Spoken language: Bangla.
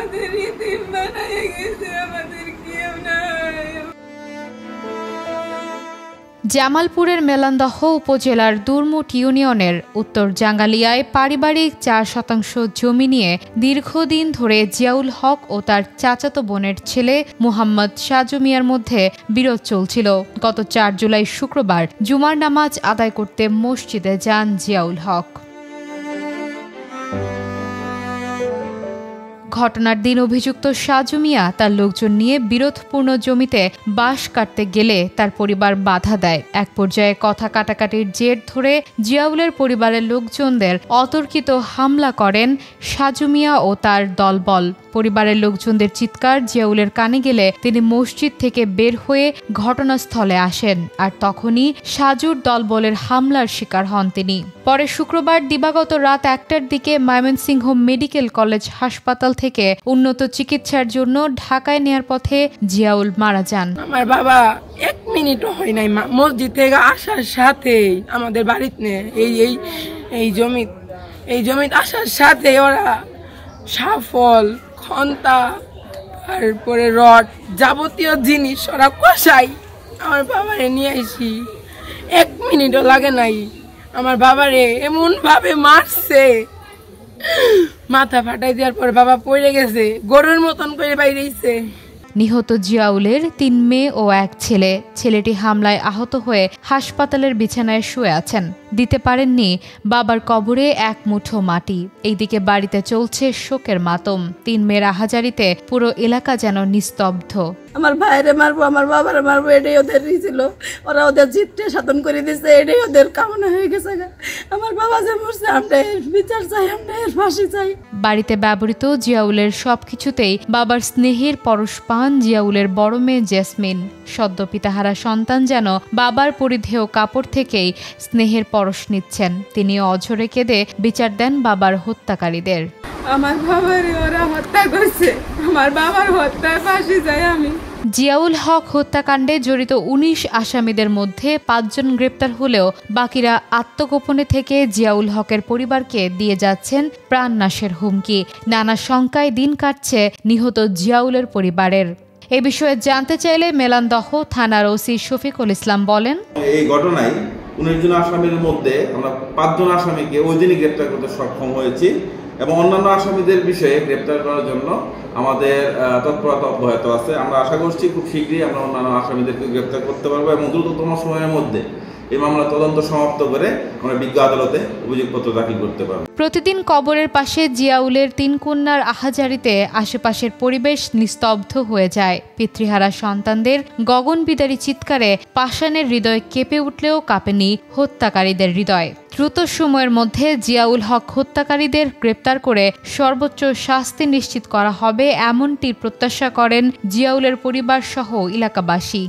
আমাদের ইতিম বানায় গেছে, আমাদের কেউ নাই। জামালপুরের মেলান্দহ উপজেলার দুরমুট ইউনিয়নের উত্তর জাঙ্গালিয়ায় পারিবারিক 4% জমি নিয়ে দীর্ঘদিন ধরে জিয়াউল হক ও তার চাচাতো বোনের ছেলে মুহাম্মদ সাজু মিয়ার মধ্যে বিরোধ চলছিল। গত 4 জুলাই শুক্রবার জুমার নামাজ আদায় করতে মসজিদে যান জিয়াউল হক। ঘটনার দিন অভিযুক্ত সাজু মিয়া তার লোকজন নিয়ে বিরোধপূর্ণ জমিতে বাঁশ কাটতে গেলে তার পরিবার বাধা দেয়। এক পর্যায়ে কথা কাটাকাটির জের ধরে জিয়াউলের পরিবারের লোকজনদের অতর্কিত হামলা করেন সাজু মিয়া ও তার দলবল। পরিবারের লোকজনদের চিৎকার জিয়াউলের কানে গেলে তিনি মসজিদ থেকে বের হয়ে ঘটনাস্থলে আসেন, আর তখনই সাজুর দলবলের হামলার শিকার হন তিনি। পরে শুক্রবার দিবাগত রাত 1টার দিকে ময়মনসিংহ মেডিকেল কলেজ হাসপাতাল থেকে উন্নত চিকিৎসার জন্য ঢাকায় নেয়ার পথে জিয়াউল মারা যান। আমার বাবা 1 মিনিটও হয় নাই মসজিদ থেকে আসার সাথে আমাদের বাড়িতে এই জমি আসার সাথে ওরা সাফল, খন্তা, তারপরে রড, যাবতীয় জিনিস ওরা কষাই আমার বাবারে নিয়ে আসি। 1 মিনিটও লাগে নাই, আমার বাবারে এমন ভাবে মারছে, মাথা ফাটাই দেওয়ার পর বাবা পড়ে গেছে, গরুর মতন করে বাইরেছে। নিহত জিয়াউলের 3 মেয়ে ও 1 ছেলে। ছেলেটি হামলায় আহত হয়ে হাসপাতালের বিছানায় শুয়ে আছেন। দিতে পারেননি বাবার কবরে 1 মুঠো মাটি। এইদিকে বাড়িতে চলছে শোকের মাতম। 3 মেয়ের আহাজারিতে পুরো এলাকা যেন নিস্তব্ধ। আমার ভাইরে মারবো, আমার বাবারে মারবো, এটাই ওদের ছিল। ওরা ওদের জিতটা সাধন করে দিচ্ছে, এটাই ওদের কামনা হয়ে গেছে। আমার বাবা যে মরছে, আমরা এর বিচার চাই, আমরা এর ফাঁসি চাই। বাড়িতে ব্যবহৃত জিয়াউলের সবকিছুতেই বাবার স্নেহের পরশ পান জিয়াউলের বড় মেয়ে জেসমিন। সদ্য পিতাহারা সন্তান যেন বাবার পরিধেয় কাপড় থেকেই স্নেহের পরশ নিচ্ছেন। তিনি অঝরে কেঁদে বিচার দেন বাবার হত্যাকারীদের। আমার বাবারে ওরা হত্যা করছে, আমার বাবার হত্যায় ফাঁসি চাই আমি। জিয়াউল হক হত্যাকাণ্ডে জড়িত 19 আসামিদের মধ্যে 5 জন গ্রেপ্তার হলেও বাকিরা আত্মগোপনে থেকে জিয়াউল হকের পরিবারকে দিয়ে যাচ্ছেন প্রাণনাশের হুমকি। নানা শঙ্কায় দিন কাটছে নিহত জিয়াউলের পরিবারের। এ বিষয়ে জানতে চাইলে মেলান্দহ থানার ওসি শফিকুল ইসলাম বলেন, এই ঘটনায় 19 জন আসামির মধ্যে আমরা 5 জন আসামিকে ওই দিনই গ্রেপ্তার করতে সক্ষম হয়েছি এবং অন্যান্য আসামিদের বিষয়ে গ্রেপ্তার করার জন্য আমাদের তৎপরতা অব্যাহত আছে। আমরা আশা করছি খুব শীঘ্রই আমরা অন্যান্য আসামিদেরকে গ্রেপ্তার করতে পারবো এবং দ্রুততম সময়ের মধ্যে এই মামলা তদন্ত সমাপ্ত করে আমরা বিজ্ঞ আদালতে অভিযোগপত্র দাখিল করতে পারবো। প্রতিদিন কবরের পাশে জিয়াউলের 3 কন্যার আহাজারিতে আশেপাশের পরিবেশ নিস্তব্ধ হয়ে যায়। পিতৃহারা সন্তানদের গগনবিদারী চিৎকারে পাষাণের হৃদয় কেঁপে উঠলেও কাঁপেনি হত্যাকারীদের হৃদয়। দ্রুত সময়ের মধ্যে জিয়াউল হক হত্যাকারীদের গ্রেপ্তার করে সর্বোচ্চ শাস্তি নিশ্চিত করা হবে, এমনটি প্রত্যাশা করেন জিয়াউলের পরিবার সহ এলাকাবাসী।